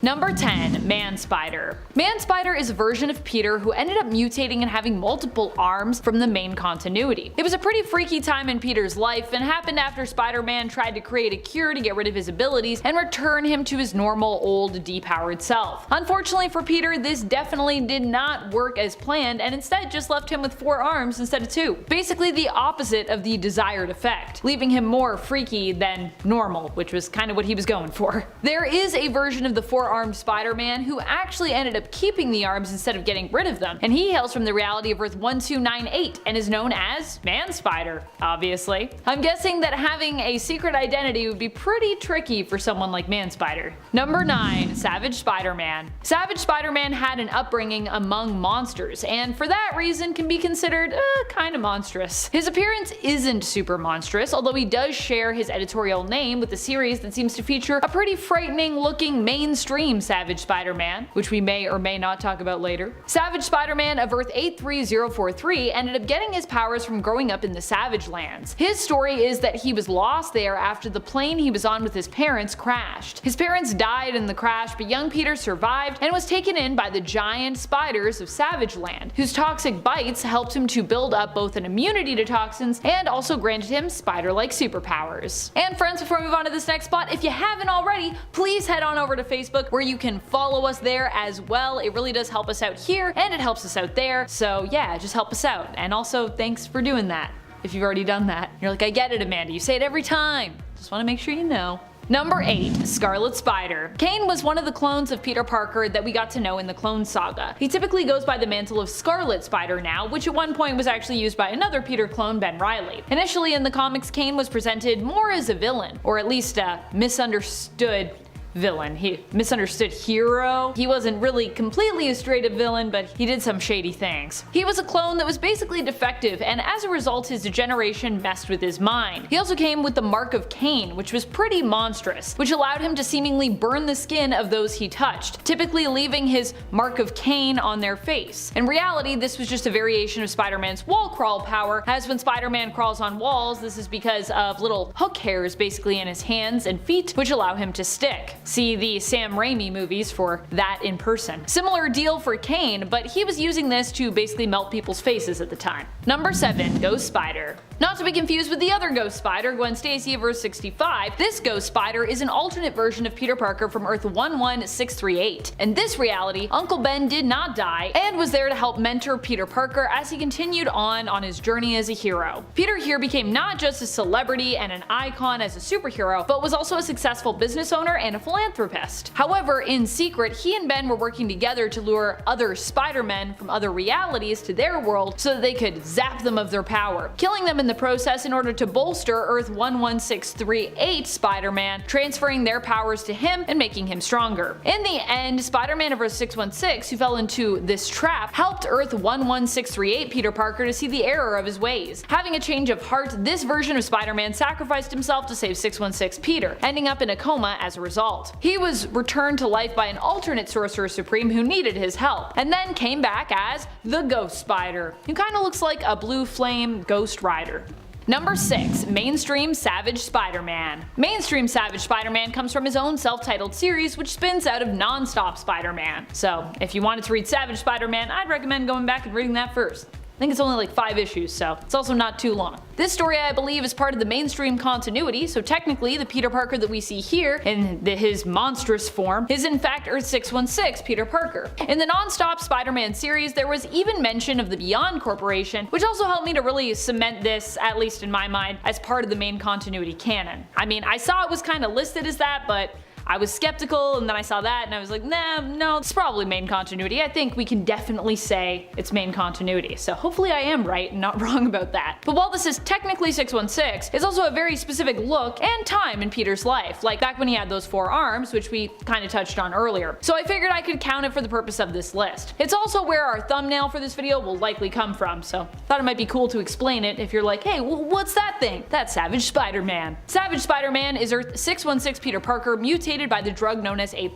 Number 10. Man-Spider. Man-Spider is a version of Peter who ended up mutating and having multiple arms from the main continuity. It was a pretty freaky time in Peter's life and happened after Spider-Man tried to create a cure to get rid of his abilities and return him to his normal old depowered self. Unfortunately for Peter, this definitely did not work as planned and instead just left him with 4 arms instead of 2. Basically the opposite of the desired effect, leaving him more freaky than normal, which was kind of what he was going for. There is a version of the 4-armed Spider-Man who actually ended up keeping the arms instead of getting rid of them, and he hails from the reality of Earth 1298 and is known as Man-Spider, obviously. I'm guessing that having a secret identity would be pretty tricky for someone like Man-Spider. Number 9. Savage Spider-Man. Savage Spider-Man had an upbringing among monsters, and for that reason can be considered kinda monstrous. His appearance isn't super monstrous, although he does share his editorial name with a series that seems to feature a pretty frightening looking mainstream Savage Spider-Man, which we may or may not talk about later. Savage Spider-Man of Earth 83043 ended up getting his powers from growing up in the Savage Lands. His story is that he was lost there after the plane he was on with his parents crashed. His parents died in the crash, but young Peter survived and was taken in by the giant spiders of Savage Land, whose toxic bites helped him to build up both an immunity to toxins and also granted him spider-like superpowers. And friends, before we move on to this next spot, if you haven't already, please head on over to Facebook where you can follow us there as well. It really does help us out here and it helps us out there, so yeah, just help us out. And also thanks for doing that if you've already done that. You're like, I get it, Amanda, you say it every time. Just want to make sure you know. Number 8. Scarlet Spider. Kane was one of the clones of Peter Parker that we got to know in the Clone Saga. He typically goes by the mantle of Scarlet Spider now, which at one point was actually used by another Peter clone, Ben Reilly. Initially in the comics, Kane was presented more as a villain, or at least a misunderstood villain. He misunderstood hero. He wasn't really completely a straight up villain, but he did some shady things. He was a clone that was basically defective, and as a result his degeneration messed with his mind. He also came with the Mark of Cain, which was pretty monstrous, which allowed him to seemingly burn the skin of those he touched, typically leaving his Mark of Cain on their face. In reality, this was just a variation of Spider-Man's wall crawl power, as when Spider-Man crawls on walls, this is because of little hook hairs basically in his hands and feet, which allow him to stick. See the Sam Raimi movies for that in person. Similar deal for Kane, but he was using this to basically melt people's faces at the time. Number 7. Ghost Spider. Not to be confused with the other Ghost Spider, Gwen Stacy of Earth 65, this Ghost Spider is an alternate version of Peter Parker from Earth 11638. In this reality, Uncle Ben did not die and was there to help mentor Peter Parker as he continued on his journey as a hero. Peter here became not just a celebrity and an icon as a superhero, but was also a successful business owner and a philanthropist. However, in secret, he and Ben were working together to lure other Spider-Men from other realities to their world so that they could zap them of their power, killing them in the process in order to bolster Earth 11638 Spider-Man, transferring their powers to him and making him stronger. In the end, Spider-Man of Earth 616, who fell into this trap, helped Earth 11638 Peter Parker to see the error of his ways. Having a change of heart, this version of Spider-Man sacrificed himself to save 616 Peter, ending up in a coma as a result. He was returned to life by an alternate Sorcerer Supreme who needed his help, and then came back as the Ghost Spider, who kinda looks like a blue flame Ghost Rider. Number 6. Mainstream Savage Spider-Man. Mainstream Savage Spider-Man comes from his own self-titled series, which spins out of Non-Stop Spider-Man. So if you wanted to read Savage Spider-Man, I'd recommend going back and reading that first. I think it's only like 5 issues, so it's also not too long. This story, I believe, is part of the mainstream continuity, so technically the Peter Parker that we see here in his monstrous form is in fact Earth 616 Peter Parker. In the Non-Stop Spider-Man series, there was even mention of the Beyond Corporation, which also helped me to really cement this, at least in my mind, as part of the main continuity canon. I mean, I saw it was kind of listed as that, but I was skeptical, and then I saw that and I was like, nah, no, it's probably main continuity. I think we can definitely say it's main continuity. So hopefully I am right and not wrong about that. But while this is technically 616, it's also a very specific look and time in Peter's life, like back when he had those 4 arms, which we kind of touched on earlier. So I figured I could count it for the purpose of this list. It's also where our thumbnail for this video will likely come from, so thought it might be cool to explain it if you're like, hey, what's that thing? That's Savage Spider-Man. Savage Spider-Man is Earth 616 Peter Parker mutated motivated by the drug known as A+,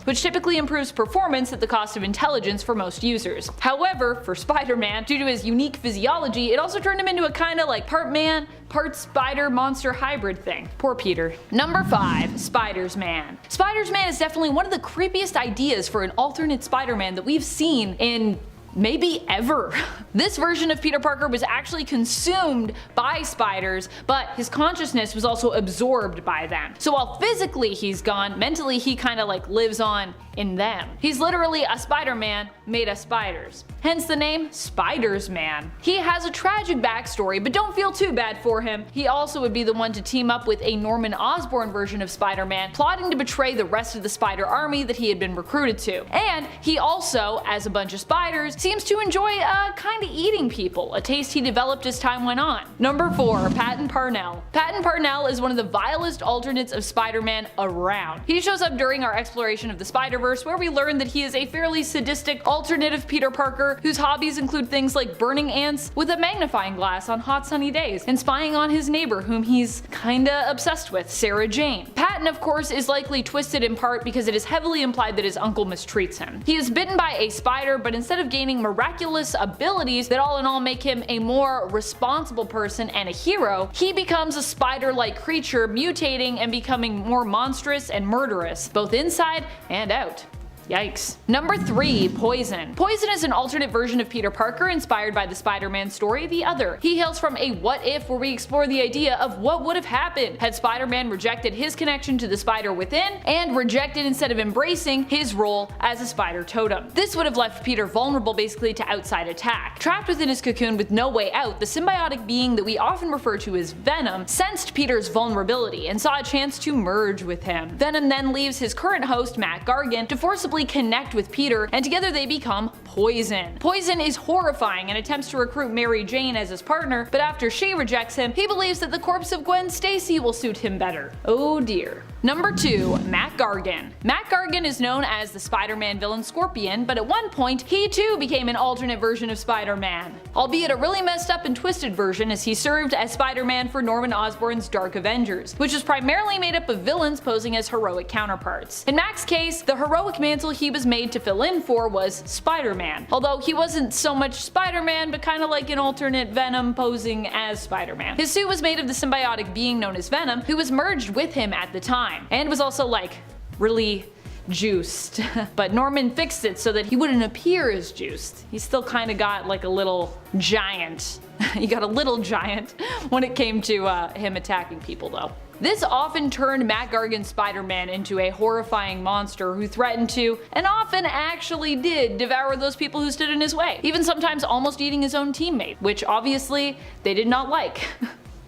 which typically improves performance at the cost of intelligence for most users. However, for Spider-Man, due to his unique physiology, it also turned him into a kinda like part man, part spider monster hybrid thing. Poor Peter. Number 5. Spiders-Man. Spiders-Man is definitely one of the creepiest ideas for an alternate Spider-Man that we've seen in maybe ever. This version of Peter Parker was actually consumed by spiders, but his consciousness was also absorbed by them. So while physically he's gone, mentally he kinda like lives on in them. He's literally a Spider-Man made of spiders. Hence the name Spiders-Man. He has a tragic backstory, but don't feel too bad for him. He also would be the one to team up with a Norman Osborn version of Spider-Man, plotting to betray the rest of the spider army that he had been recruited to. And he also, as a bunch of spiders, seems to enjoy kinda eating people, a taste he developed as time went on. Number 4. Patton Parnell. Patton Parnell is one of the vilest alternates of Spider-Man around. He shows up during our exploration of the Spider-Verse, where we learn that he is a fairly sadistic alternate of Peter Parker, whose hobbies include things like burning ants with a magnifying glass on hot sunny days, and spying on his neighbor whom he's kinda obsessed with, Sarah Jane. Patton, of course, is likely twisted in part because it is heavily implied that his uncle mistreats him. He is bitten by a spider, but instead of gaining miraculous abilities that all in all make him a more responsible person and a hero, he becomes a spider-like creature, mutating and becoming more monstrous and murderous, both inside and out. Yikes. Number 3. Poison. Poison is an alternate version of Peter Parker inspired by the Spider-Man story The Other. He hails from a what if where we explore the idea of what would have happened had Spider-Man rejected his connection to the spider within and rejected instead of embracing his role as a spider totem. This would have left Peter vulnerable basically to outside attack. Trapped within his cocoon with no way out, the symbiotic being that we often refer to as Venom sensed Peter's vulnerability and saw a chance to merge with him. Venom then leaves his current host Matt Gargan to forcibly connect with Peter, and together they become Poison. Poison is horrifying and attempts to recruit Mary Jane as his partner, but after she rejects him, he believes that the corpse of Gwen Stacy will suit him better. Oh dear. Number 2. Matt Gargan. Matt Gargan is known as the Spider-Man villain Scorpion, but at one point he too became an alternate version of Spider-Man, albeit a really messed up and twisted version, as he served as Spider-Man for Norman Osborn's Dark Avengers, which was primarily made up of villains posing as heroic counterparts. In Mac's case, the heroic mantle he was made to fill in for was Spider-Man, although he wasn't so much Spider-Man but kinda like an alternate Venom posing as Spider-Man. His suit was made of the symbiotic being known as Venom, who was merged with him at the time, and was also like really juiced. But Norman fixed it so that he wouldn't appear as juiced. He still kinda got like a little giant. He got a little giant when it came to him attacking people though. This often turned Matt Gargan's Spider-Man into a horrifying monster who threatened to, and often actually did, devour those people who stood in his way, even sometimes almost eating his own teammate, which obviously they did not like.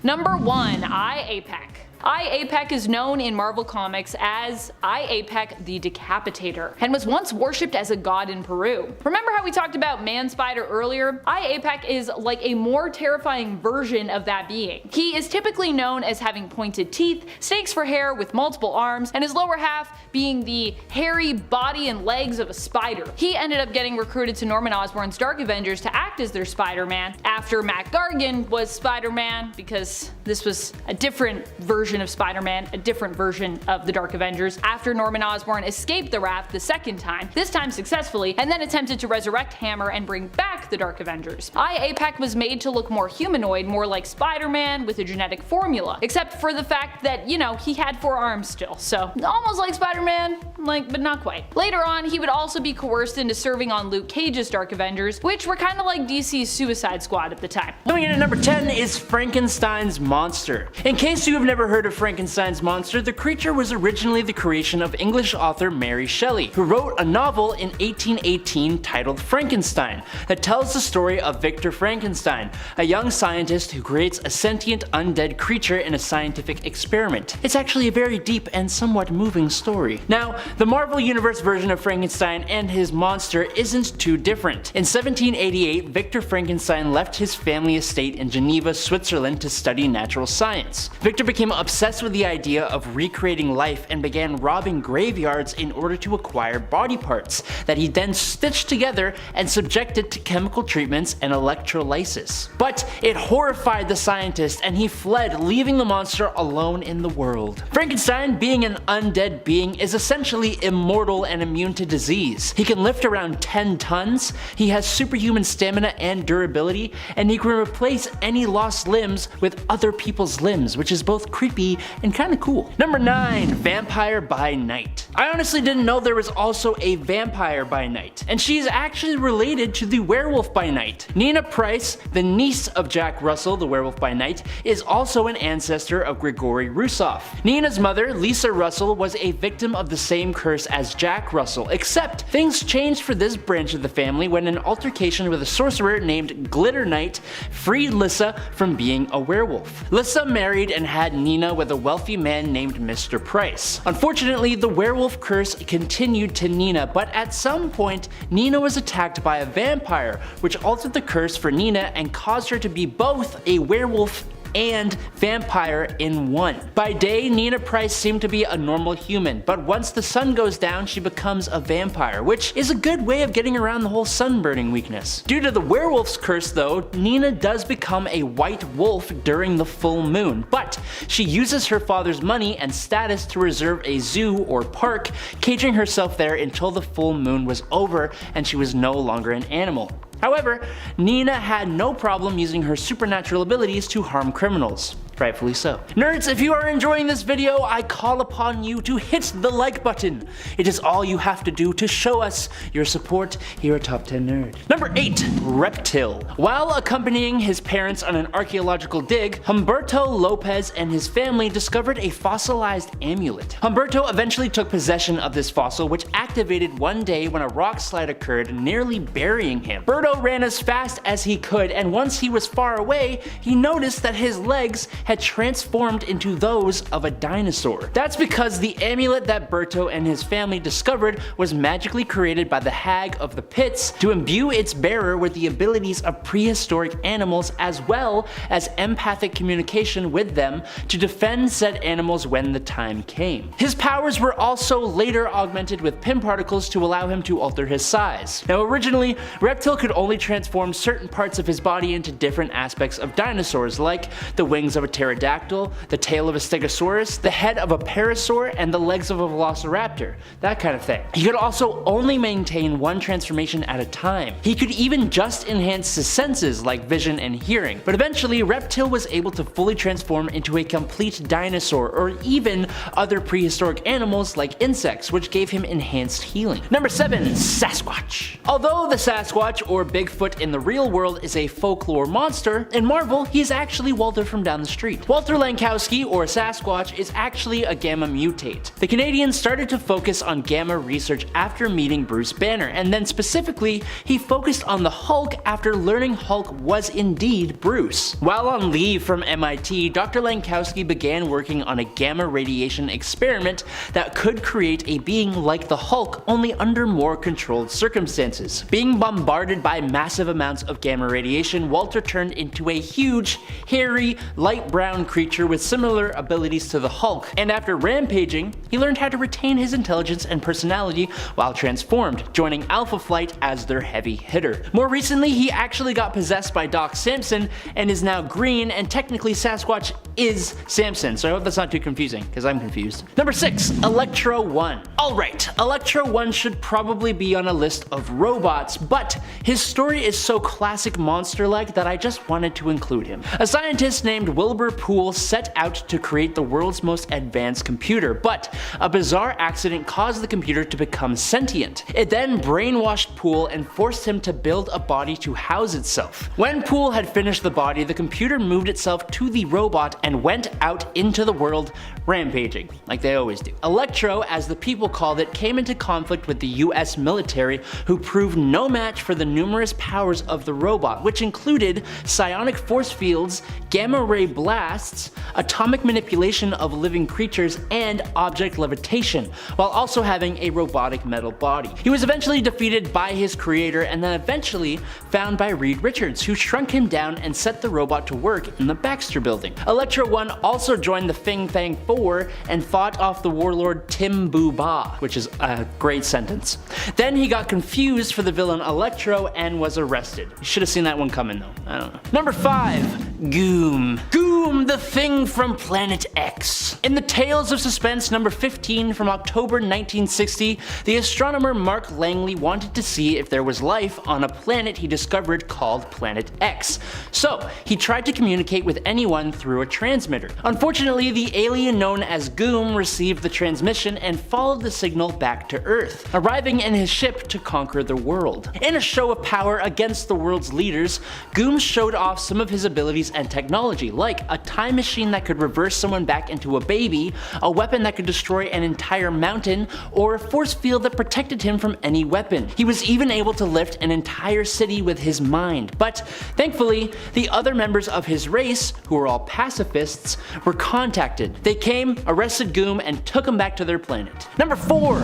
Number 1. I-APEC. I-APEC is known in Marvel Comics as I-APEC the Decapitator, and was once worshipped as a god in Peru. Remember how we talked about Man-Spider earlier? I-APEC is like a more terrifying version of that being. He is typically known as having pointed teeth, snakes for hair with multiple arms, and his lower half being the hairy body and legs of a spider. He ended up getting recruited to Norman Osborn's Dark Avengers to act as their Spider-Man after Matt Gargan was Spider-Man, because this was a different version of Spider-Man, a different version of the Dark Avengers, after Norman Osborn escaped the Wrath the second time, this time successfully, and then attempted to resurrect Hammer and bring back the Dark Avengers. I-APEC was made to look more humanoid, more like Spider-Man with a genetic formula, except for the fact that, you know, he had 4 arms still, so almost like Spider-Man, like, but not quite. Later on, he would also be coerced into serving on Luke Cage's Dark Avengers, which were kinda like DC's Suicide Squad at the time. Coming in at number 10 is Frankenstein's monster. In case you have never heard of Frankenstein's monster, the creature was originally the creation of English author Mary Shelley, who wrote a novel in 1818 titled Frankenstein that tells the story of Victor Frankenstein, a young scientist who creates a sentient undead creature in a scientific experiment. It's actually a very deep and somewhat moving story. Now, the Marvel Universe version of Frankenstein and his monster isn't too different. In 1788, Victor Frankenstein left his family estate in Geneva, Switzerland to study natural science. Victor became obsessed with the idea of recreating life and began robbing graveyards in order to acquire body parts that he then stitched together and subjected to chemical treatments and electrolysis. But it horrified the scientist and he fled, leaving the monster alone in the world. Frankenstein, being an undead being, is essentially immortal and immune to disease. He can lift around 10 tons, he has superhuman stamina and durability, and he can replace any lost limbs with other people's limbs, which is both creepy and kinda cool. Number 9. Vampire by Night. I honestly didn't know there was also a Vampire by Night, and she's actually related to the Werewolf by Night. Nina Price, the niece of Jack Russell, the Werewolf by Night, is also an ancestor of Grigory Russoff. Nina's mother, Lisa Russell, was a victim of the same curse as Jack Russell, except things changed for this branch of the family when an altercation with a sorcerer named Glitter Knight freed Lissa from being a werewolf. Lissa married and had Nina with a wealthy man named Mr. Price. Unfortunately, the werewolf curse continued to Nina, but at some point, Nina was attacked by a vampire, which altered the curse for Nina and caused her to be both a werewolf and vampire in one. By day, Nina Price seemed to be a normal human, but once the sun goes down, she becomes a vampire, which is a good way of getting around the whole sunburning weakness. Due to the werewolf's curse though, Nina does become a white wolf during the full moon, but she uses her father's money and status to reserve a zoo or park, caging herself there until the full moon was over and she was no longer an animal. However, Nina had no problem using her supernatural abilities to harm criminals. Rightfully so. Nerds, if you are enjoying this video, I call upon you to hit the like button. It is all you have to do to show us your support here at Top 10 Nerd. Number 8. Reptile. While accompanying his parents on an archaeological dig, Humberto Lopez and his family discovered a fossilized amulet. Humberto eventually took possession of this fossil, which activated one day when a rock slide occurred, nearly burying him. Berto ran as fast as he could, and once he was far away, he noticed that his legs had transformed into those of a dinosaur. That's because the amulet that Berto and his family discovered was magically created by the Hag of the Pits to imbue its bearer with the abilities of prehistoric animals as well as empathic communication with them to defend said animals when the time came. His powers were also later augmented with Pym particles to allow him to alter his size. Now originally, Reptile could only transform certain parts of his body into different aspects of dinosaurs, like the wings of a pterodactyl, the tail of a stegosaurus, the head of a parasaur, and the legs of a velociraptor, that kind of thing. He could also only maintain one transformation at a time. He could even just enhance his senses like vision and hearing, but eventually Reptile was able to fully transform into a complete dinosaur or even other prehistoric animals like insects, which gave him enhanced healing. Number 7. Sasquatch. Although the Sasquatch or Bigfoot in the real world is a folklore monster, in Marvel he is actually Walter from down the street. Walter Lankowski, or Sasquatch, is actually a gamma mutate. The Canadians started to focus on gamma research after meeting Bruce Banner, and then specifically, he focused on the Hulk after learning Hulk was indeed Bruce. While on leave from MIT, Dr. Lankowski began working on a gamma radiation experiment that could create a being like the Hulk, only under more controlled circumstances. Being bombarded by massive amounts of gamma radiation, Walter turned into a huge, hairy, light brown creature with similar abilities to the Hulk, and after rampaging, he learned how to retain his intelligence and personality while transformed, joining Alpha Flight as their heavy hitter. More recently, he actually got possessed by Doc Samson and is now green, and technically Sasquatch is Samson, so I hope that's not too confusing, because I'm confused. Number 6. Electro 1. Alright, Electro 1 should probably be on a list of robots, but his story is so classic monster-like that I just wanted to include him. A scientist named Wilbur Poole set out to create the world's most advanced computer, but a bizarre accident caused the computer to become sentient. It then brainwashed Poole and forced him to build a body to house itself. When Poole had finished the body, the computer moved itself to the robot and went out into the world, rampaging, like they always do. Electro, as the people called it, came into conflict with the US military, who proved no match for the numerous powers of the robot, which included psionic force fields, gamma ray blasts, atomic manipulation of living creatures, and object levitation, while also having a robotic metal body. He was eventually defeated by his creator and then eventually found by Reed Richards, who shrunk him down and set the robot to work in the Baxter building. Electro Electro 1 also joined the Fing Fang Four and fought off the warlord Tim Boo Ba, which is a great sentence. Then he got confused for the villain Electro and was arrested. You should have seen that one coming though, I don't know. Number 5. Goom. Goom, the thing from Planet X. In the Tales of Suspense number 15 from October 1960, the astronomer Mark Langley wanted to see if there was life on a planet he discovered called Planet X. So, he tried to communicate with anyone through a transmitter. Unfortunately, the alien known as Goom received the transmission and followed the signal back to Earth, arriving in his ship to conquer the world. In a show of power against the world's leaders, Goom showed off some of his abilities and technology, like a time machine that could reverse someone back into a baby, a weapon that could destroy an entire mountain, or a force field that protected him from any weapon. He was even able to lift an entire city with his mind, but thankfully, the other members of his race, who were all pacifists, were contacted. They came, arrested Goom, and took him back to their planet. Number 4.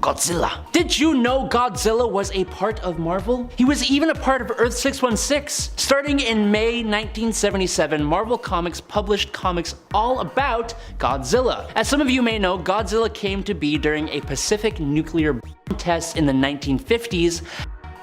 Godzilla. Did you know Godzilla was a part of Marvel? He was even a part of Earth 616. Starting in May 1977, Marvel Comics published comics all about Godzilla. As some of you may know, Godzilla came to be during a Pacific nuclear bomb test in the 1950s,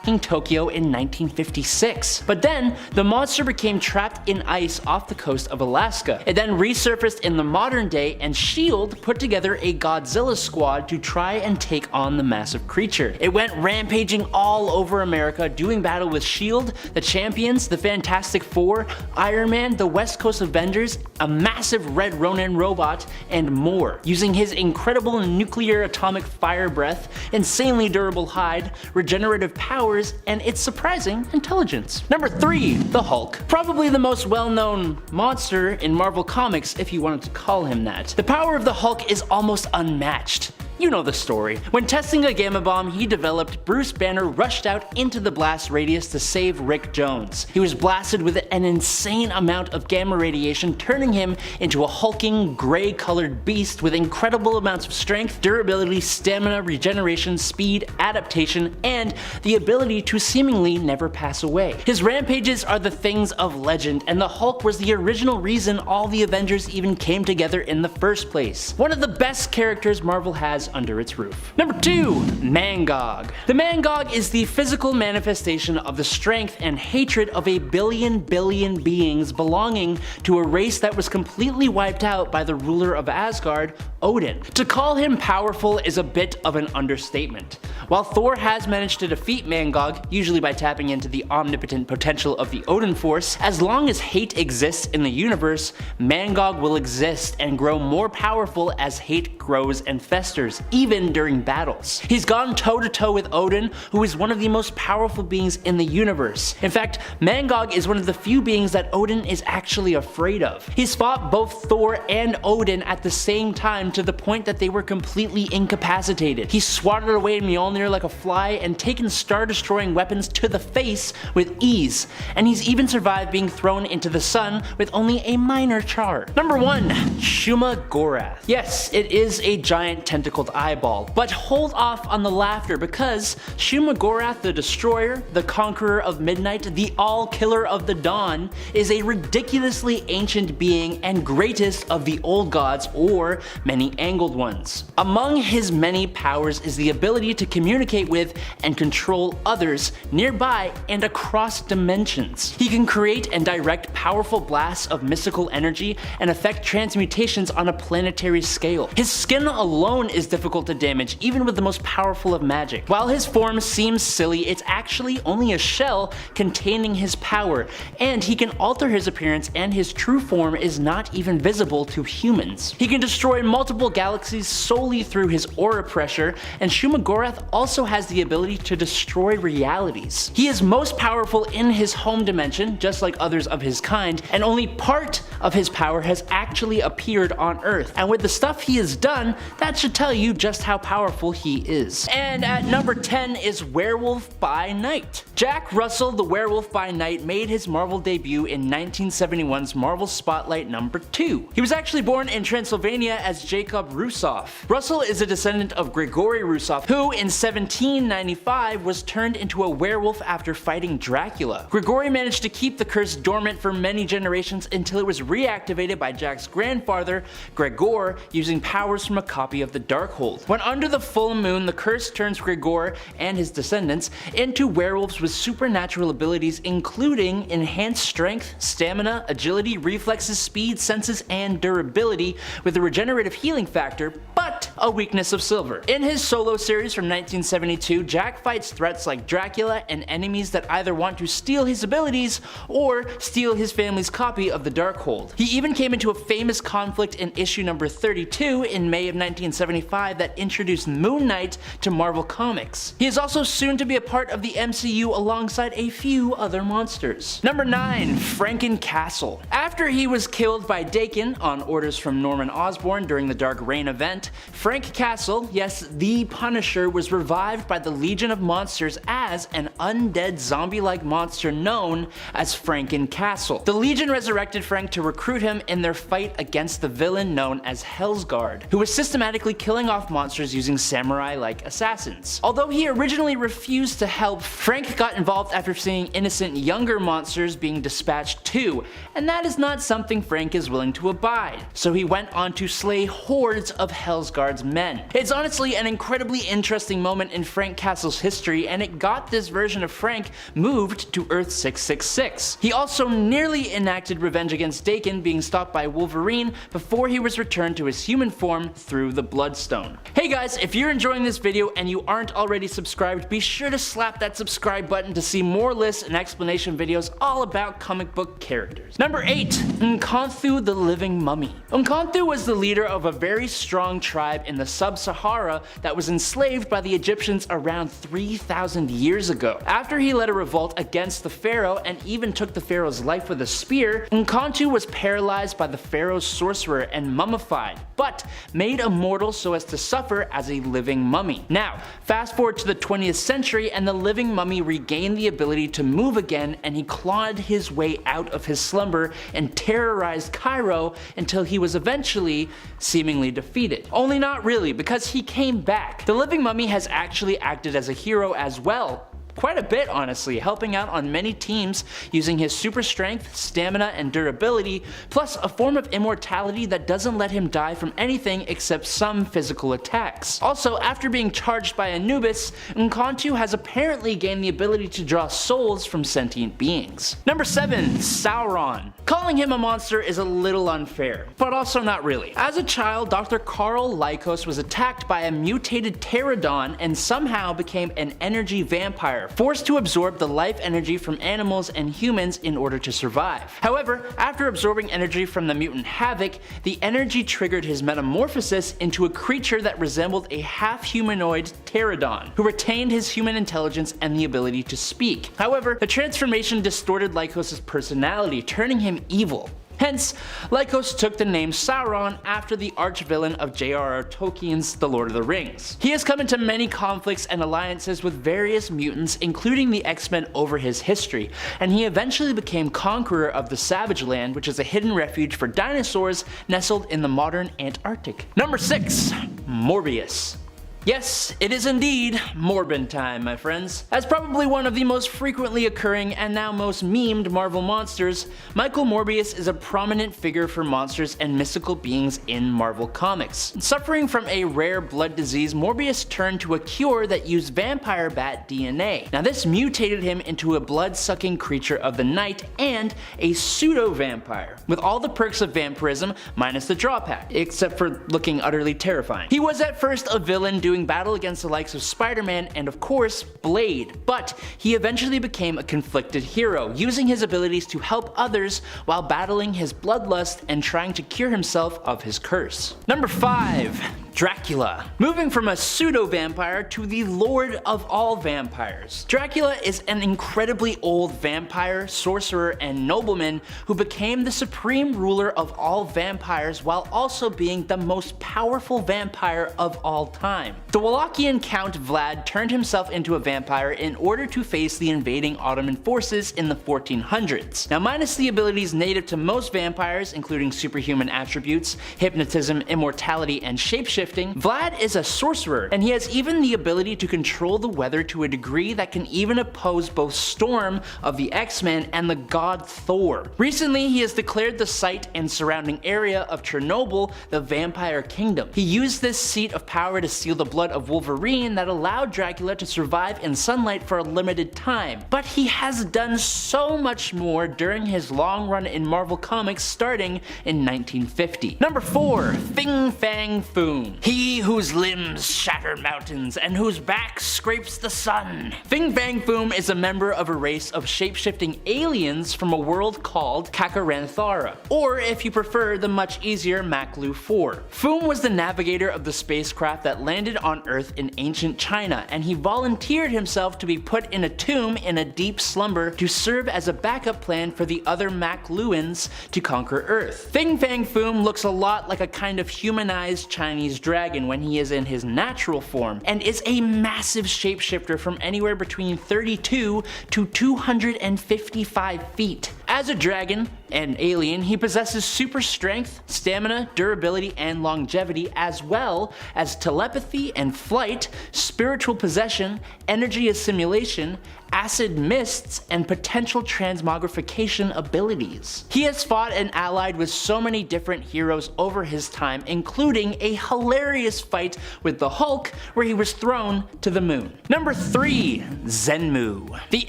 in Tokyo in 1956. But then, the monster became trapped in ice off the coast of Alaska. It then resurfaced in the modern day, and S.H.I.E.L.D. put together a Godzilla squad to try and take on the massive creature. It went rampaging all over America, doing battle with S.H.I.E.L.D., the Champions, the Fantastic Four, Iron Man, the West Coast Avengers, a massive Red Ronin robot, and more. Using his incredible nuclear atomic fire breath, insanely durable hide, regenerative power, and its surprising intelligence. Number 3. The Hulk. Probably the most well-known monster in Marvel Comics, if you wanted to call him that. The power of the Hulk is almost unmatched. You know the story. When testing a gamma bomb he developed, Bruce Banner rushed out into the blast radius to save Rick Jones. He was blasted with an insane amount of gamma radiation, turning him into a hulking, gray-colored beast with incredible amounts of strength, durability, stamina, regeneration, speed, adaptation, and the ability to seemingly never pass away. His rampages are the things of legend, and the Hulk was the original reason all the Avengers even came together in the first place. One of the best characters Marvel has under its roof. Number 2. Mangog. The Mangog is the physical manifestation of the strength and hatred of a billion beings belonging to a race that was completely wiped out by the ruler of Asgard, Odin. To call him powerful is a bit of an understatement. While Thor has managed to defeat Mangog, usually by tapping into the omnipotent potential of the Odin Force, as long as hate exists in the universe, Mangog will exist and grow more powerful as hate grows and festers, even during battles. He's gone toe-to-toe with Odin, who is one of the most powerful beings in the universe. In fact, Mangog is one of the few beings that Odin is actually afraid of. He's fought both Thor and Odin at the same time to the point that they were completely incapacitated. He swatted away Mjolnir like a fly and taken star-destroying weapons to the face with ease, and he's even survived being thrown into the sun with only a minor char. Number 1. Shuma Gorath. Yes, it is a giant tentacled eyeball, but hold off on the laughter because Shuma Gorath the Destroyer, the Conqueror of Midnight, the All-Killer of the Dawn, is a ridiculously ancient being and greatest of the old gods, or many-angled ones. Among his many powers is the ability to communicate with and control others nearby and across dimensions. He can create and direct powerful blasts of mystical energy and affect transmutations on a planetary scale. His skin alone is difficult to damage, even with the most powerful of magic. While his form seems silly, it's actually only a shell containing his power, and he can alter his appearance, and his true form is not even visible to humans. He can destroy multiple galaxies solely through his aura pressure, and Shuma Gorath also has the ability to destroy realities. He is most powerful in his home dimension, just like others of his kind, and only part of his power has actually appeared on Earth. And with the stuff he has done, that should tell you just how powerful he is. And at number 10 is Werewolf by Night. Jack Russell, the Werewolf by Night, made his Marvel debut in 1971's Marvel Spotlight number 2. He was actually born in Transylvania as Jacob Rusoff. Russell is a descendant of Grigory Rusoff, who in 1795 was turned into a werewolf after fighting Dracula. Grigori managed to keep the curse dormant for many generations until it was reactivated by Jack's grandfather, Gregor, using powers from a copy of the Darkhold. When under the full moon, the curse turns Gregor and his descendants into werewolves with supernatural abilities including enhanced strength, stamina, agility, reflexes, speed, senses, and durability, with a regenerative healing factor, but a weakness of silver. In his solo series from 1972, Jack fights threats like Dracula and enemies that either want to steal his abilities or steal his family's copy of the Darkhold. He even came into a famous conflict in issue number 32 in May of 1975 that introduced Moon Knight to Marvel Comics. He is also soon to be a part of the MCU alongside a few other monsters. Number 9. Franken Castle. After he was killed by Daken on orders from Norman Osborn during the Dark Reign event, Frank Castle, yes, the Punisher, was revived by the Legion of Monsters as an undead zombie-like monster known as Franken Castle. The Legion resurrected Frank to recruit him in their fight against the villain known as Hellsguard, who was systematically killing off monsters using samurai-like assassins. Although he originally refused to help, Frank got involved after seeing innocent younger monsters being dispatched too, and that is not something Frank is willing to abide. So he went on to slay hordes of Hellsguard's men. It's honestly an incredibly interesting moment in Frank Castle's history, and it got this version of Frank moved to Earth 666. He also nearly enacted revenge against Daken, being stopped by Wolverine before he was returned to his human form through the Bloodstone. Hey guys, if you're enjoying this video and you aren't already subscribed, be sure to slap that subscribe button to see more lists and explanation videos all about comic book characters. Number 8. Nkonthu the Living Mummy. Nkonthu was the leader of a very strong tribe in the Sub-Sahara that was enslaved by the Egyptians around 3,000 years ago. After he led a revolt against the pharaoh and even took the pharaoh's life with a spear, Nkonthu was paralyzed by the pharaoh's sorcerer and mummified, but made immortal so as to suffer as a living mummy. Now, fast forward to the 20th century and the living mummy regained the ability to move again, and he clawed his way out of his slumber and terrorized Cairo until he was eventually seemingly defeated. Only not really, because he came back. The living mummy has actually acted as a hero as well. Quite a bit, honestly, helping out on many teams using his super strength, stamina, and durability, plus a form of immortality that doesn't let him die from anything except some physical attacks. Also, after being charged by Anubis, Nkonthu has apparently gained the ability to draw souls from sentient beings. Number 7. Sauron. Calling him a monster is a little unfair, but also not really. As a child, Dr. Carl Lycos was attacked by a mutated pterodon and somehow became an energy vampire, forced to absorb the life energy from animals and humans in order to survive. However, after absorbing energy from the mutant Havoc, the energy triggered his metamorphosis into a creature that resembled a half-humanoid pterodon, who retained his human intelligence and the ability to speak. However, the transformation distorted Lycos' personality, turning him evil. Hence, Lycos took the name Sauron after the arch-villain of J.R.R. Tolkien's The Lord of the Rings. He has come into many conflicts and alliances with various mutants, including the X-Men, over his history, and he eventually became conqueror of the Savage Land, which is a hidden refuge for dinosaurs nestled in the modern Antarctic. Number 6. Morbius. Yes, it is indeed Morbin time, my friends. As probably one of the most frequently occurring and now most memed Marvel monsters, Michael Morbius is a prominent figure for monsters and mystical beings in Marvel Comics. Suffering from a rare blood disease, Morbius turned to a cure that used vampire bat DNA. Now this mutated him into a blood-sucking creature of the night and a pseudo-vampire, with all the perks of vampirism minus the drawback, except for looking utterly terrifying. He was at first a villain doing battle against the likes of Spider-Man and of course Blade, but he eventually became a conflicted hero, using his abilities to help others while battling his bloodlust and trying to cure himself of his curse. Number 5. Dracula. Moving from a pseudo-vampire to the lord of all vampires. Dracula is an incredibly old vampire, sorcerer, and nobleman who became the supreme ruler of all vampires while also being the most powerful vampire of all time. The Wallachian Count Vlad turned himself into a vampire in order to face the invading Ottoman forces in the 1400s. Now minus the abilities native to most vampires, including superhuman attributes, hypnotism, immortality, and shapeshifting, shape-shifting, Vlad is a sorcerer, and he has even the ability to control the weather to a degree that can even oppose both Storm of the X-Men and the god Thor. Recently, he has declared the site and surrounding area of Chernobyl the Vampire Kingdom. He used this seat of power to steal the blood of Wolverine that allowed Dracula to survive in sunlight for a limited time. But he has done so much more during his long run in Marvel Comics starting in 1950. Number 4. Fin Fang Foom. He whose limbs shatter mountains and whose back scrapes the sun. Fin Fang Foom is a member of a race of shape-shifting aliens from a world called Kakaranthara, or if you prefer the much easier Maklu 4. Foom was the navigator of the spacecraft that landed on Earth in ancient China, and he volunteered himself to be put in a tomb in a deep slumber to serve as a backup plan for the other Makluans to conquer Earth. Fin Fang Foom looks a lot like a kind of humanized Chinese dragon when he is in his natural form, and is a massive shapeshifter from anywhere between 32 to 255 feet. As a dragon and alien, he possesses super strength, stamina, durability, and longevity, as well as telepathy and flight, spiritual possession, energy assimilation, acid mists, and potential transmogrification abilities. He has fought and allied with so many different heroes over his time, including a hilarious fight with the Hulk where he was thrown to the moon. Number 3. Zenmu. The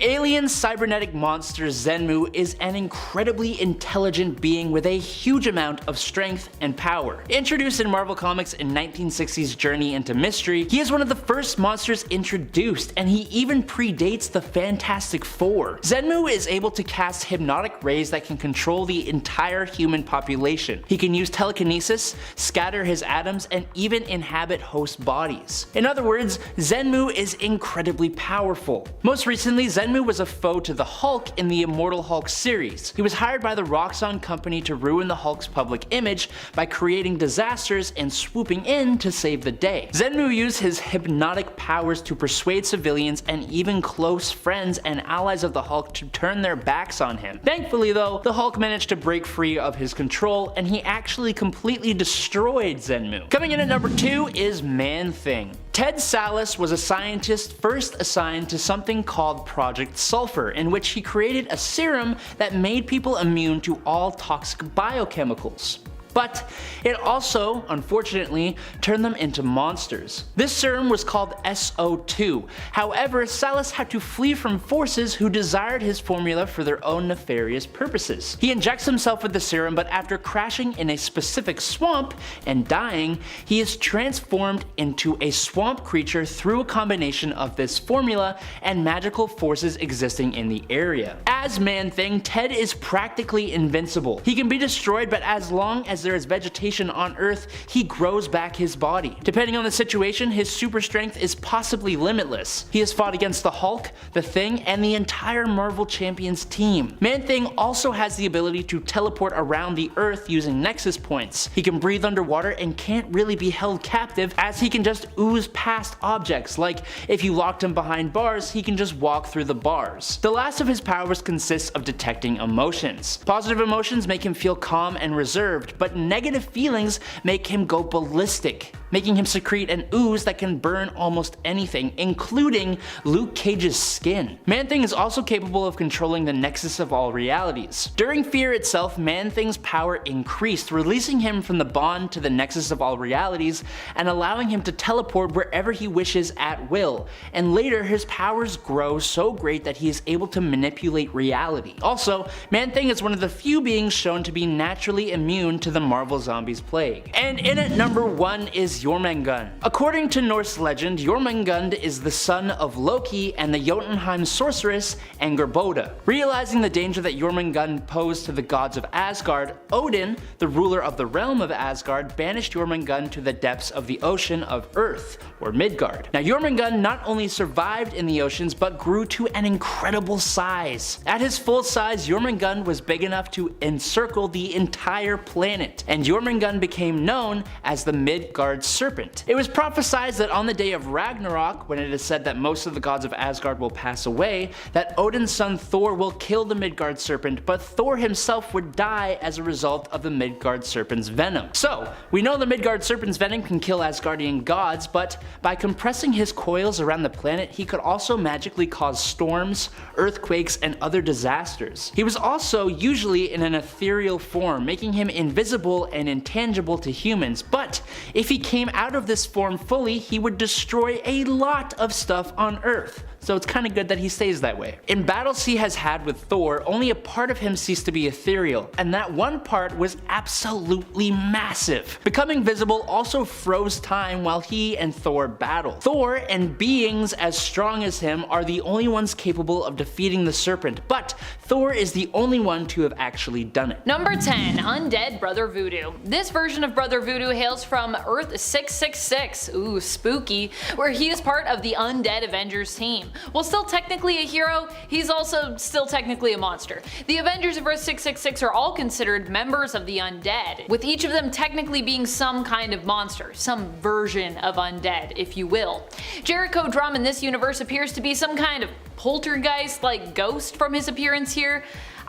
alien cybernetic monster Zenmu is an incredibly intelligent being with a huge amount of strength and power. Introduced in Marvel Comics in 1960's Journey into Mystery, he is one of the first monsters introduced, and he even predates the Fantastic Four. Zenmu is able to cast hypnotic rays that can control the entire human population. He can use telekinesis, scatter his atoms, and even inhabit host bodies. In other words, Zenmu is incredibly powerful. Most recently, Zenmu was a foe to the Hulk in the Immortal Hulk series. He was hired by the Roxxon company to ruin the Hulk's public image by creating disasters and swooping in to save the day. Zenmu used his hypnotic powers to persuade civilians and even close friends and allies of the Hulk to turn their backs on him. Thankfully though, the Hulk managed to break free of his control, and he actually completely destroyed Zenmu. Coming in at number 2 is Man-Thing. Ted Sallis was a scientist first assigned to something called Project Sulfur, in which he created a serum that made people immune to all toxic biochemicals. But it also, unfortunately, turned them into monsters. This serum was called SO2. However, Sallis had to flee from forces who desired his formula for their own nefarious purposes. He injects himself with the serum, but after crashing in a specific swamp and dying, he is transformed into a swamp creature through a combination of this formula and magical forces existing in the area. As Man-Thing, Ted is practically invincible. He can be destroyed, but as long as there is vegetation on Earth, he grows back his body. Depending on the situation, his super strength is possibly limitless. He has fought against the Hulk, the Thing, and the entire Marvel Champions team. Man-Thing also has the ability to teleport around the Earth using nexus points. He can breathe underwater and can't really be held captive, as he can just ooze past objects, like if you locked him behind bars, he can just walk through the bars. The last of his powers consists of detecting emotions. Positive emotions make him feel calm and reserved, but negative feelings make him go ballistic, making him secrete an ooze that can burn almost anything, including Luke Cage's skin. Man-Thing is also capable of controlling the nexus of all realities. During Fear itself, Man-Thing's power increased, releasing him from the bond to the nexus of all realities and allowing him to teleport wherever he wishes at will, and later his powers grow so great that he is able to manipulate reality. Also, Man-Thing is one of the few beings shown to be naturally immune to the Marvel Zombies plague. And in at number 1 is Jormungand. According to Norse legend, Jormungand is the son of Loki and the Jotunheim sorceress Angerboda. Realizing the danger that Jormungand posed to the gods of Asgard, Odin, the ruler of the realm of Asgard, banished Jormungand to the depths of the ocean of Earth, or Midgard. Now Jormungand not only survived in the oceans, but grew to an incredible size. At his full size, Jormungand was big enough to encircle the entire planet. it, and Jormungand became known as the Midgard Serpent. It was prophesied that on the day of Ragnarok, when it is said that most of the gods of Asgard will pass away, that Odin's son Thor will kill the Midgard Serpent, but Thor himself would die as a result of the Midgard Serpent's venom. So, we know the Midgard Serpent's venom can kill Asgardian gods, but by compressing his coils around the planet, he could also magically cause storms, earthquakes, and other disasters. He was also usually in an ethereal form, making him invisible and intangible to humans, but if he came out of this form fully, he would destroy a lot of stuff on Earth. So it's kinda good that he stays that way. In battles he has had with Thor, only a part of him ceased to be ethereal, and that one part was absolutely massive. Becoming visible also froze time while he and Thor battled. Thor and beings as strong as him are the only ones capable of defeating the serpent, but Thor is the only one to have actually done it. Number 10. Undead Brother Voodoo. This version of Brother Voodoo hails from Earth 666, ooh spooky, where he is part of the Undead Avengers team. While still technically a hero, he's also still technically a monster. The Avengers of Earth 666 are all considered members of the Undead, with each of them technically being some kind of monster, some version of Undead, if you will. Jericho Drumm in this universe appears to be some kind of poltergeist-like ghost from his appearance here.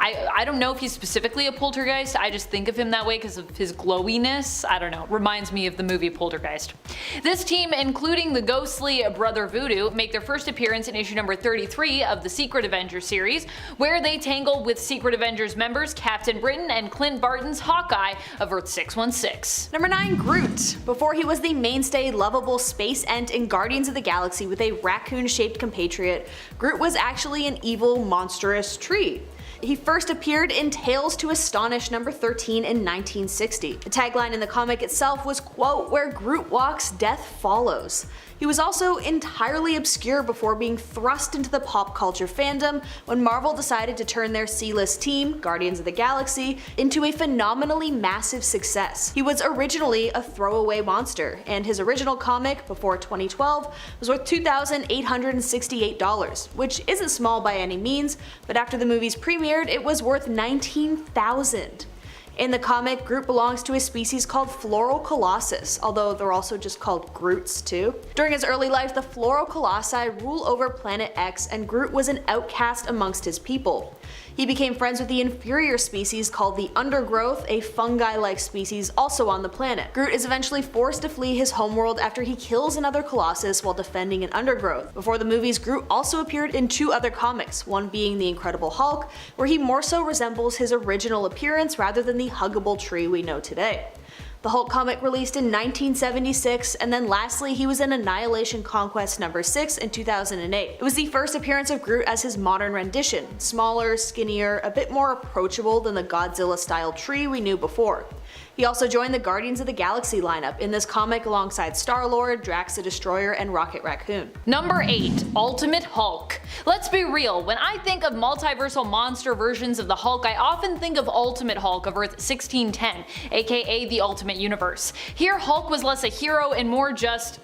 I don't know if he's specifically a poltergeist, I just think of him that way because of his glowiness. I don't know, reminds me of the movie Poltergeist. This team, including the ghostly Brother Voodoo, make their first appearance in issue number 33 of the Secret Avengers series, where they tangle with Secret Avengers members Captain Britain and Clint Barton's Hawkeye of Earth 616. Number 9. Groot. Before he was the mainstay lovable space ent in Guardians of the Galaxy with a raccoon-shaped compatriot, Groot was actually an evil, monstrous tree. He first appeared in Tales to Astonish number 13 in 1960. The tagline in the comic itself was, quote, "Where Groot walks, death follows." He was also entirely obscure before being thrust into the pop culture fandom when Marvel decided to turn their C-list team, Guardians of the Galaxy, into a phenomenally massive success. He was originally a throwaway monster, and his original comic, before 2012, was worth $2,868, which isn't small by any means, but after the movies premiered, it was worth $19,000. In the comic, Groot belongs to a species called Floral Colossus, although they're also just called Groots too. During his early life, the Floral Colossi rule over Planet X, and Groot was an outcast amongst his people. He became friends with the inferior species called the Undergrowth, a fungi-like species also on the planet. Groot is eventually forced to flee his homeworld after he kills another Colossus while defending an Undergrowth. Before the movies, Groot also appeared in 2 other comics, one being The Incredible Hulk, where he more so resembles his original appearance rather than the huggable tree we know today. The Hulk comic released in 1976, and then lastly he was in Annihilation Conquest number 6 in 2008. It was the first appearance of Groot as his modern rendition, smaller, skinnier, a bit more approachable than the Godzilla-style tree we knew before. He also joined the Guardians of the Galaxy lineup in this comic alongside Star-Lord, Drax the Destroyer, and Rocket Raccoon. Number 8. Ultimate Hulk. Let's be real, when I think of multiversal monster versions of the Hulk, I often think of Ultimate Hulk of Earth 1610, aka the Ultimate Universe. Here Hulk was less a hero and more just,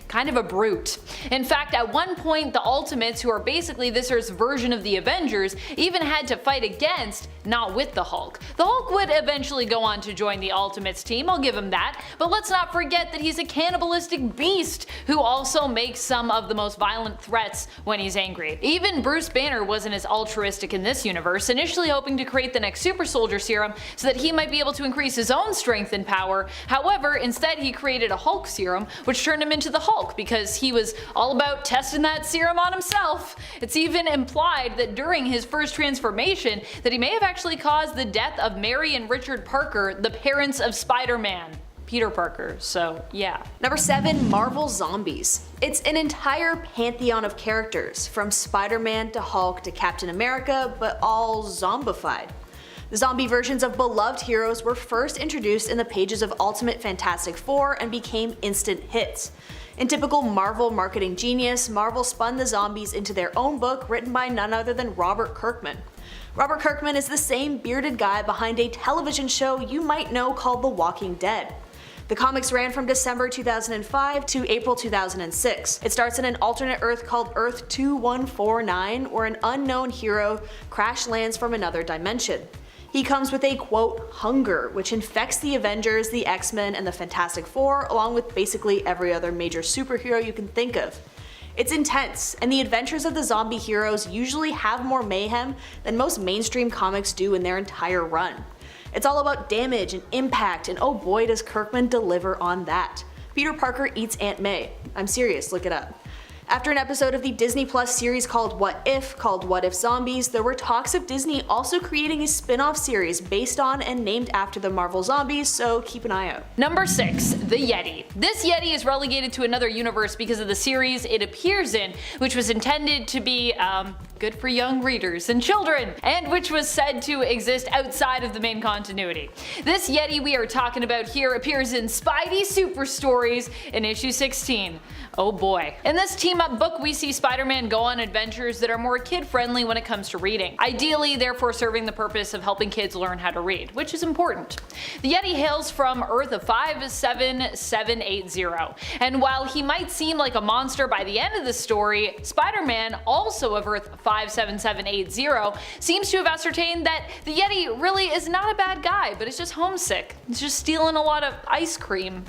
kind of a brute. In fact, at one point the Ultimates, who are basically this Earth's version of the Avengers, even had to fight against, not with the Hulk. The Hulk would eventually go on to join the Ultimates team, I'll give him that, but let's not forget that he's a cannibalistic beast who also makes some of the most violent threats when he's angry. Even Bruce Banner wasn't as altruistic in this universe, initially hoping to create the next super soldier serum so that he might be able to increase his own strength and power. However, instead he created a Hulk serum, which turned him into the Hulk because he was all about testing that serum on himself. It's even implied that during his first transformation that he may have actually caused the death of Mary and Richard Parker, the parents of Spider-Man. Peter Parker, so yeah. Number 7. Marvel Zombies. It's an entire pantheon of characters, from Spider-Man to Hulk to Captain America, but all zombified. The zombie versions of beloved heroes were first introduced in the pages of Ultimate Fantastic Four and became instant hits. In typical Marvel marketing genius, Marvel spun the zombies into their own book written by none other than Robert Kirkman. Robert Kirkman is the same bearded guy behind a television show you might know called The Walking Dead. The comics ran from December 2005 to April 2006. It starts in an alternate Earth called Earth 2149, where an unknown hero crash lands from another dimension. He comes with a quote, hunger, which infects the Avengers, the X-Men, and the Fantastic Four, along with basically every other major superhero you can think of. It's intense, and the adventures of the zombie heroes usually have more mayhem than most mainstream comics do in their entire run. It's all about damage and impact, and oh boy does Kirkman deliver on that. Peter Parker eats Aunt May. I'm serious, look it up. After an episode of the Disney Plus series called What If Zombies, there were talks of Disney also creating a spin-off series based on and named after the Marvel zombies, so keep an eye out. Number 6. The Yeti. This Yeti is relegated to another universe because of the series it appears in, which was intended to be, good for young readers and children, and which was said to exist outside of the main continuity. This Yeti we are talking about here appears in Spidey Super Stories in issue 16. Oh boy. In this team-up book, we see Spider-Man go on adventures that are more kid-friendly when it comes to reading, ideally therefore serving the purpose of helping kids learn how to read, which is important. The Yeti hails from Earth of 57780, and while he might seem like a monster by the end of the story, Spider-Man, also of Earth 57780, seems to have ascertained that the Yeti really is not a bad guy, but is just homesick. He's just stealing a lot of ice cream.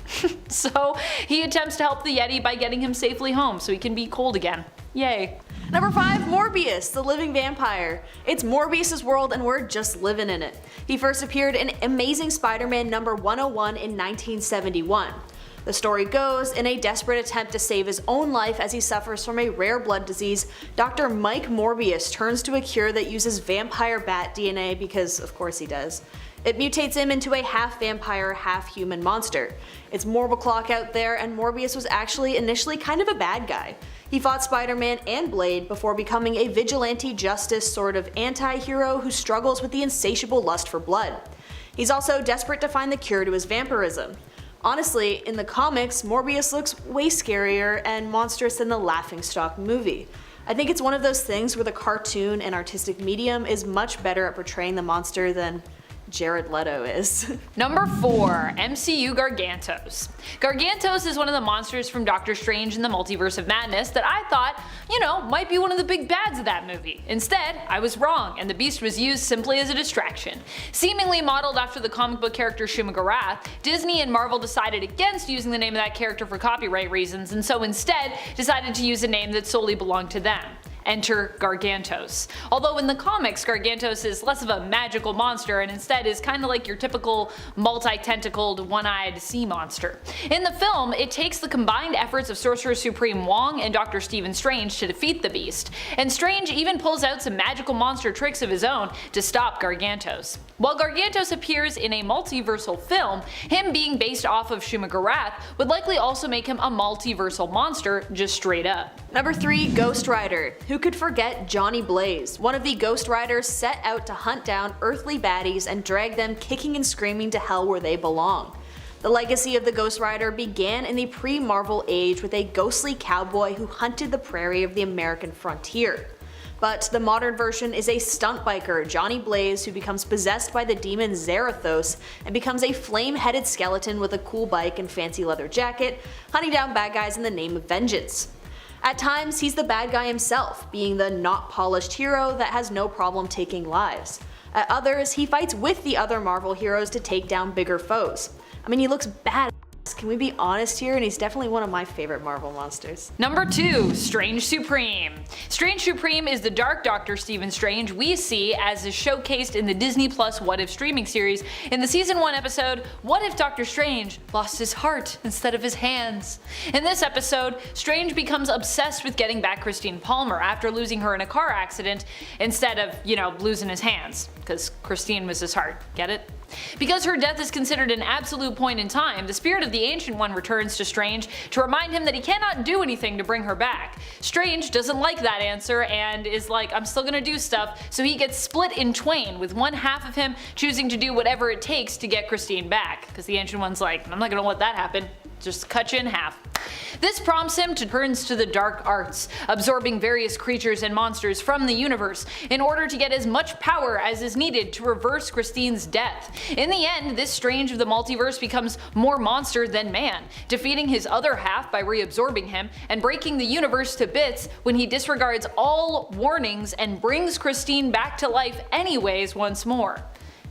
So he attempts to help the Yeti by getting him safely home so he can be cold again. Yay. Number 5. Morbius, the living vampire. It's Morbius' world and we're just living in it. He first appeared in Amazing Spider-Man number 101 in 1971. The story goes, in a desperate attempt to save his own life as he suffers from a rare blood disease, Dr. Mike Morbius turns to a cure that uses vampire bat DNA because of course he does. It mutates him into a half-vampire, half-human monster. It's Morbiclock out there, and Morbius was actually initially kind of a bad guy. He fought Spider-Man and Blade before becoming a vigilante justice sort of anti-hero who struggles with the insatiable lust for blood. He's also desperate to find the cure to his vampirism. Honestly, in the comics, Morbius looks way scarier and monstrous than the Laughingstock movie. I think it's one of those things where the cartoon and artistic medium is much better at portraying the monster than Jared Leto is. Number 4. MCU Gargantos. Gargantos is one of the monsters from Doctor Strange in the Multiverse of Madness that I thought, might be one of the big bads of that movie. Instead, I was wrong, and the beast was used simply as a distraction. Seemingly modeled after the comic book character Shuma-Gorath, Disney and Marvel decided against using the name of that character for copyright reasons, and so instead decided to use a name that solely belonged to them. Enter Gargantos. Although in the comics, Gargantos is less of a magical monster and instead is kinda like your typical multi-tentacled, one-eyed sea monster. In the film, it takes the combined efforts of Sorcerer Supreme Wong and Dr. Stephen Strange to defeat the beast, and Strange even pulls out some magical monster tricks of his own to stop Gargantos. While Gargantos appears in a multiversal film, him being based off of Shuma-Gorath would likely also make him a multiversal monster just straight up. Number 3. Ghost Rider. Who could forget Johnny Blaze, one of the Ghost Riders set out to hunt down earthly baddies and drag them kicking and screaming to hell where they belong. The legacy of the Ghost Rider began in the pre-Marvel age with a ghostly cowboy who hunted the prairie of the American frontier. But the modern version is a stunt biker, Johnny Blaze, who becomes possessed by the demon Zarathos and becomes a flame-headed skeleton with a cool bike and fancy leather jacket, hunting down bad guys in the name of vengeance. At times, he's the bad guy himself, being the not polished hero that has no problem taking lives. At others, he fights with the other Marvel heroes to take down bigger foes. I mean, he looks badass, can we be honest here, and he's definitely one of my favorite Marvel monsters. Number 2. Strange Supreme. Strange Supreme is the dark Doctor Stephen Strange we see as is showcased in the Disney Plus What If streaming series in the season 1 episode What If Doctor Strange Lost His Heart Instead of His Hands. In this episode, Strange becomes obsessed with getting back Christine Palmer after losing her in a car accident instead of, losing his hands, because Christine was his heart, get it? Because her death is considered an absolute point in time, the spirit of the Ancient One returns to Strange to remind him that he cannot do anything to bring her back. Strange doesn't like that answer and is like, I'm still gonna do stuff, so he gets split in twain, with one half of him choosing to do whatever it takes to get Christine back, because the Ancient One's like, I'm not gonna let that happen. Just cut you in half. This prompts him to turn to the dark arts, absorbing various creatures and monsters from the universe in order to get as much power as is needed to reverse Christine's death. In the end, this Strange of the multiverse becomes more monster than man, defeating his other half by reabsorbing him and breaking the universe to bits when he disregards all warnings and brings Christine back to life anyways once more.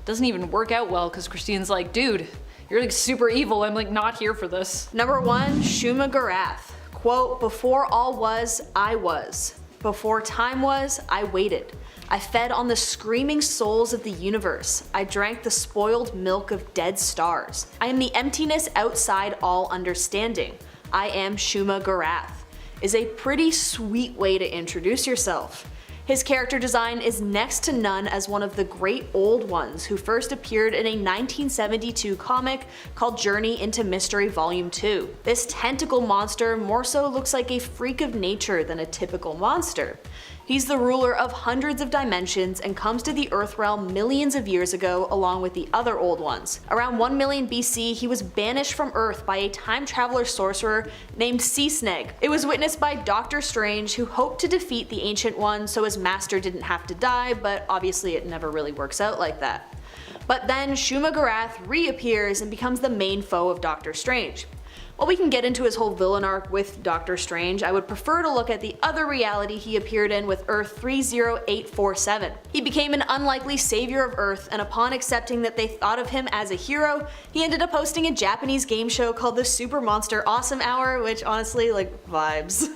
doesn't even work out well because Christine's like, dude, you're like super evil, I'm like not here for this. Number 1, Shuma Gorath. Quote, "Before all was, I was. Before time was, I waited. I fed on the screaming souls of the universe. I drank the spoiled milk of dead stars. I am the emptiness outside all understanding. I am Shuma Gorath," is a pretty sweet way to introduce yourself. His character design is next to none as one of the great old ones who first appeared in a 1972 comic called Journey into Mystery Volume 2. This tentacle monster more so looks like a freak of nature than a typical monster. He's the ruler of hundreds of dimensions and comes to the Earth realm millions of years ago along with the other old ones. Around 1 million BC, he was banished from Earth by a time traveler sorcerer named Seasneg. It was witnessed by Doctor Strange, who hoped to defeat the Ancient One so his master didn't have to die, but obviously it never really works out like that. But then Shuma Gorath reappears and becomes the main foe of Doctor Strange. While we can get into his whole villain arc with Doctor Strange, I would prefer to look at the other reality he appeared in with Earth 30847. He became an unlikely savior of Earth, and upon accepting that they thought of him as a hero, he ended up hosting a Japanese game show called the Super Monster Awesome Hour, which honestly, like, vibes.